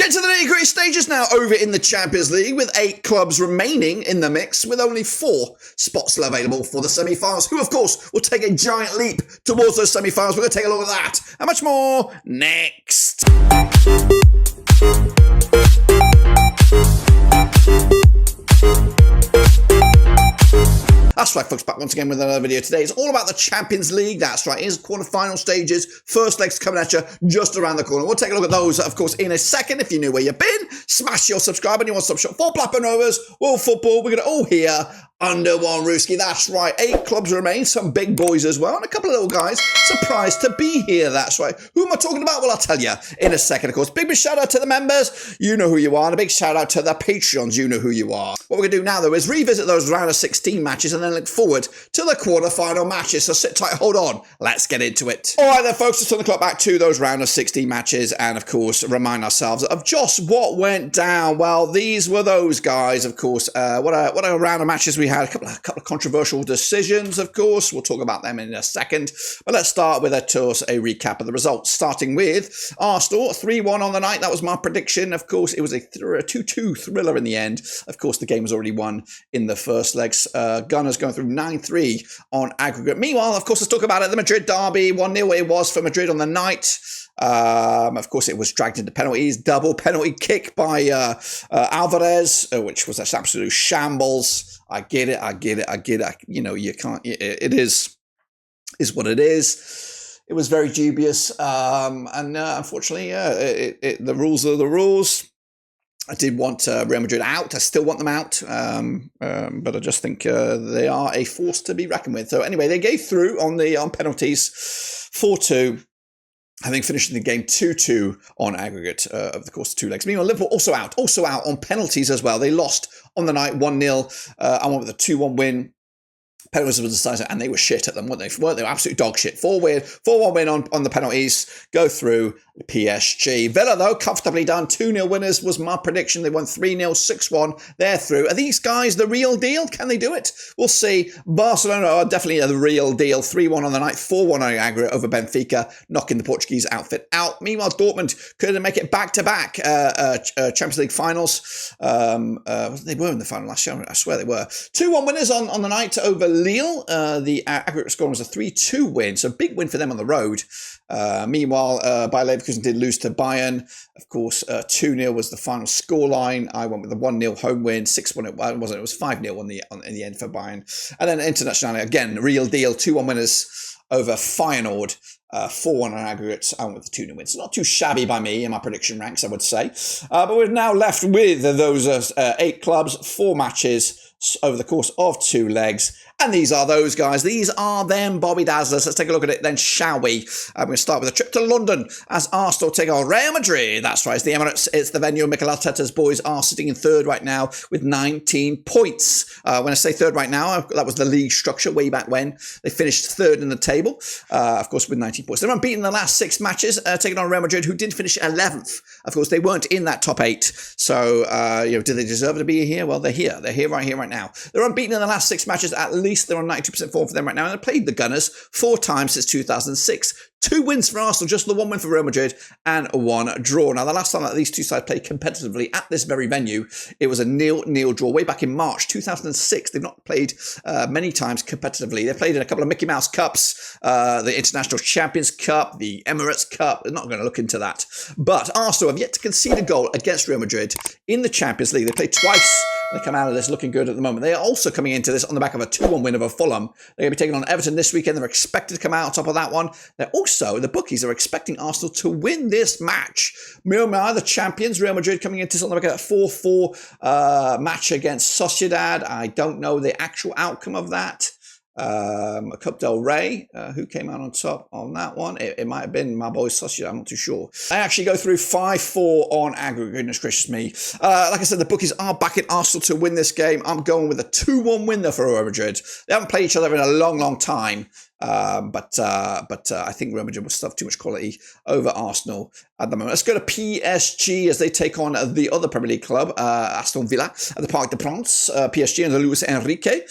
Get to the nitty-gritty stages now over in the Champions League with 8 clubs remaining in the mix with only 4 spots still available for the semi-finals, who of course will take a giant leap towards those semi-finals. We're going to take a look at that and much more next. That's right, folks, back once again with another video today. It's all about the Champions League. That's right, it's quarter-final stages. First legs coming at you just around the corner. We'll take a look at those, of course, in a second. If you knew where you've been, smash your subscribe and you want to stop shop for Blackburn Rovers, World Football. We're going to all hear under one rooski. That's right, 8 clubs remain, some big boys as well, and a couple of little guys surprised to be here. That's right. Who am I talking about? Well, I'll tell you in a second, of course. Big shout out to the members. You know who you are. And a big shout out to the Patreons. You know who you are. What we're going to do now, though, is revisit those round of 16 matches and then look forward to the quarter-final matches. So sit tight, hold on. Let's get into it. All right, then, folks, let's turn the clock back to those round of 16 matches and, of course, remind ourselves of just what went down. Well, these were those guys, of course. What a round of matches we had. A couple of controversial decisions, of course. We'll talk about them in a second. But let's start with a recap of the results, starting with Arsenal, 3-1 on the night. That was my prediction. Of course, it was a 2-2 thriller in the end. Of course, the game was already won in the first legs. Gunners going through 9-3 on aggregate. Meanwhile, of course, let's talk about it. The Madrid derby, 1-0 it was for Madrid on the night. Of course, it was dragged into penalties. Double penalty kick by Alvarez, which was an absolute shambles. I get it. You know, you can't. It is what it is. It was very dubious, and unfortunately, the rules are the rules. I did want Real Madrid out. I still want them out, but I just think they are a force to be reckoned with. So anyway, they gave through on penalties, 4-2. I think finishing the game 2-2 on aggregate of the course of 2 legs. Meanwhile, Liverpool also out on penalties as well. They lost on the night 1-0. I went with a 2-1 win. Penalties were decided, and they were shit at them, weren't they? They were absolute dog shit. 4-1 win on the penalties. Go through PSG. Villa, though, comfortably done. 2-0 winners was my prediction. They won 3-0, 6-1. They're through. Are these guys the real deal? Can they do it? We'll see. Barcelona are definitely the real deal. 3-1 on the night, 4-1 on aggregate over Benfica, knocking the Portuguese outfit out. Meanwhile, Dortmund couldn't make it back-to-back Champions League finals. They were in the final last year. I swear they were. 2-1 winners on the night over Lille. The aggregate score was a 3-2 win, so big win for them on the road. Meanwhile, Bayer Leverkusen did lose to Bayern. Of course, 2-0 was the final scoreline. I went with a 1-0 home win. 6-1 it wasn't. It was 5-0 in the end for Bayern. And then internationally, again, real deal. 2-1 winners over Feyenoord. 4-1 on aggregate. I went with the 2-0 wins. Not too shabby by me in my prediction ranks, I would say. But we're now left with those 8 clubs, 4 matches over the course of 2 legs. And these are those guys. These are them Bobby Dazzlers. Let's take a look at it then, shall we? We're going to start with a trip to London as Arsenal take on Real Madrid. That's right, it's the Emirates. It's the venue. Mikel Arteta's boys are sitting in third right now with 19 points. When I say third right now, that was the league structure way back when. They finished third in the table, of course, with 19 points. They're unbeaten in the last 6 matches, taking on Real Madrid, who did finish 11th. Of course, they weren't in that top 8. So, do they deserve to be here? Well, they're here. They're here right now. They're unbeaten in the last 6 matches. At least they're on 92% form for them right now. And they've played the Gunners 4 times since 2006. 2 wins for Arsenal, just the 1 win for Real Madrid and 1 draw. Now, the last time that these 2 sides played competitively at this very venue, it was a 0-0 draw way back in March 2006. They've not played many times competitively. They played in a couple of Mickey Mouse Cups, the International Champions Cup, the Emirates Cup. They're not going to look into that. But Arsenal have yet to concede a goal against Real Madrid in the Champions League. They played twice. They come out of this looking good at the moment. They are also coming into this on the back of a 2-1 win over Fulham. They're going to be taking on Everton this weekend. They're expected to come out on top of that one. They're also, the bookies are expecting Arsenal to win this match. Meanwhile, the champions, Real Madrid, coming into this on the back of a 4-4 match against Sociedad. I don't know the actual outcome of that. Cup del Rey, who came out on top on that one? It might have been my boy Sociedad, I'm not too sure. I actually go through 5-4 on aggregate, goodness gracious me. Like I said, the bookies are backing Arsenal to win this game. I'm going with a 2-1 win there for Real Madrid. They haven't played each other in a long time. But I think Real Madrid will still have too much quality over Arsenal at the moment. Let's go to PSG as they take on the other Premier League club, Aston Villa, at the Parc des Princes. PSG under Luis Enrique,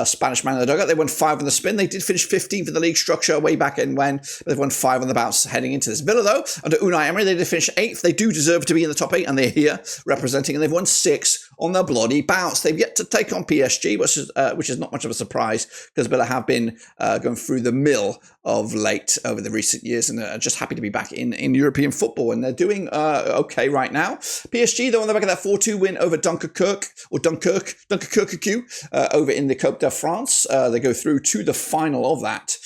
Spanish man in the dugout. They won 5 on the spin. They did finish 15th in the league structure way back in when. They've won 5 on the bounce heading into this. Villa, though, under Unai Emery, they did finish 8th. They do deserve to be in the top 8, and they're here representing, and they've won 6 on their bloody bounce. They've yet to take on PSG, which is not much of a surprise because Villa have been going through the mill of late over the recent years and are just happy to be back in European football, and they're doing okay right now. PSG, though, on the back of that 4-2 win over Dunkirk over in the Coupe de France. They go through to the final of that.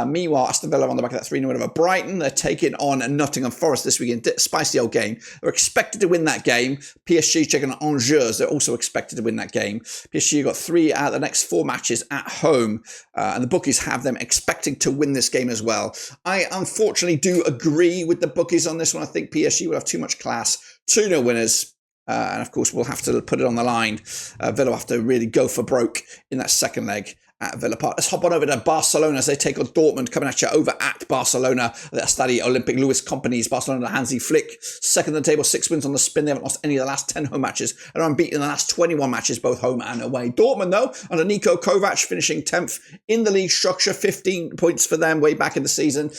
Meanwhile, Aston Villa on the back of that 3-0 win over Brighton. They're taking on Nottingham Forest this weekend. Spicy old game. They're expected to win that game. PSG taking on Angers. They're also expected to win that game. PSG got 3 out of the next 4 matches at home, and the bookies have them expecting to win this game as well. I unfortunately do agree with the bookies on this one. I think PSG will have too much class. 2-0 winners. And of course, we'll have to put it on the line. Villa will have to really go for broke in that second leg at Villa Park. Let's hop on over to Barcelona as they take on Dortmund, coming at you over at Barcelona. The Estadio Olympic Luis Company's Barcelona, Hansi Flick, second on the table, 6 wins on the spin. They haven't lost any of the last 10 home matches and are unbeaten in the last 21 matches, both home and away. Dortmund, though, under Niko Kovac, finishing 10th in the league structure, 15 points for them way back in the season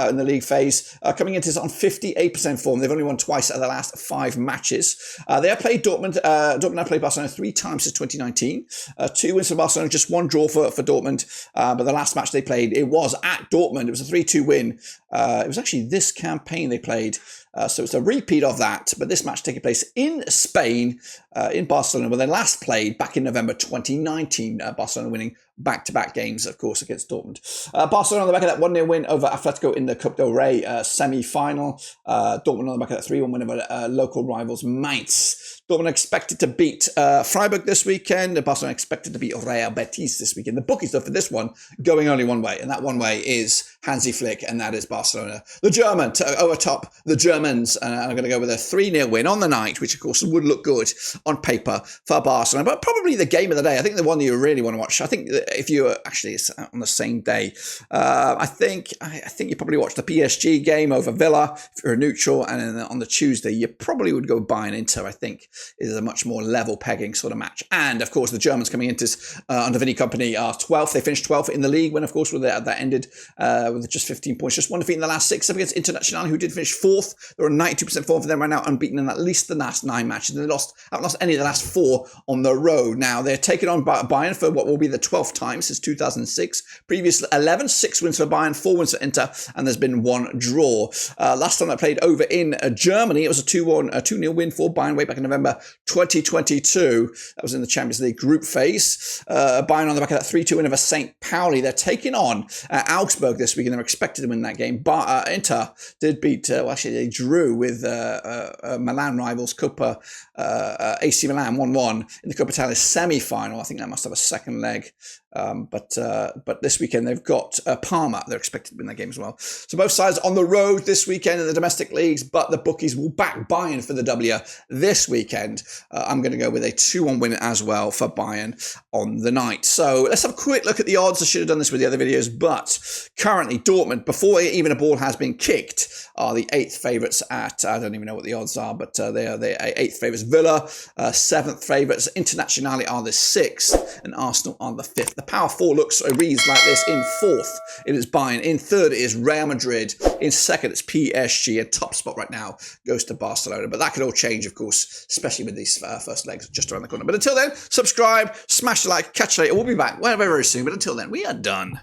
in the league phase. Coming into this on 58% form. They've only won twice out of the last 5 matches. They have played Dortmund. Dortmund have played Barcelona 3 times since 2019. 2 wins for Barcelona, just 1 draw for Dortmund. But the last match they played, it was at Dortmund. It was a 3-2 win. It was actually this campaign they played. So it's a repeat of that. But this match taking place in Spain, in Barcelona, where they last played back in November 2019. Barcelona winning back-to-back games, of course, against Dortmund. Barcelona on the back of that 1-0 win over Atletico in the Coupe del Rey semi-final. Dortmund on the back of that 3-1 win over local rivals Mainz. Dortmund expected to beat Freiburg this weekend. Barcelona expected to beat Real Betis this weekend. The bookies, though, for this one, going only one way. And that one way is Hansi Flick, and that is Barcelona. The German to overtop the Germans. I'm going to go with a 3-0 win on the night, which, of course, would look good on paper for Barcelona. But probably the game of the day. I think the one that you really want to watch. I think if you actually it's on the same day, I think you probably watch the PSG game over Villa if you're a neutral, and then on the Tuesday you probably would go Bayern Inter. I think is a much more level pegging sort of match. And of course the Germans coming into this under Vinny Company are 12th. They finished 12th in the league when of course that ended with just 15 points, just 1 defeat in the last 6 up against International, who did finish 4th. They're on 92% form for them right now, unbeaten in at least the last 9 matches. And they haven't lost any of the last 4 on the road. Now they're taking on Bayern for what will be the 12th time since 2006. Previously 11, 6 wins for Bayern, 4 wins for Inter, and there's been 1 draw. Last time they played over in Germany, it was a 2-0 win for Bayern way back in November 2022. That was in the Champions League group phase. Bayern on the back of that 3-2 win over St. Pauli. They're taking on Augsburg this week, and they're expected to win that game. But Inter did beat, they drew with Milan rivals Coppa AC Milan 1-1 in the Coppa Italia semi-final. I think that must have a second leg. But this weekend they've got Parma. They're expected to win that game as well. So both sides on the road this weekend in the domestic leagues, but the bookies will back Bayern for the W this weekend. I'm going to go with a 2-1 win as well for Bayern on the night. So let's have a quick look at the odds. I should have done this with the other videos, but currently Dortmund, before even a ball has been kicked, are the 8th favourites at, I don't even know what the odds are, but they are the 8th favourites. Villa, 7th favourites. Internazionale are the 6th, and Arsenal are the 5th. The Power 4 reads like this. In 4th, it is Bayern. In 3rd, it is Real Madrid. In 2nd, it's PSG. And top spot right now goes to Barcelona. But that could all change, of course, especially with these first legs just around the corner. But until then, subscribe, smash the like, catch you later. We'll be back very, very soon. But until then, we are done.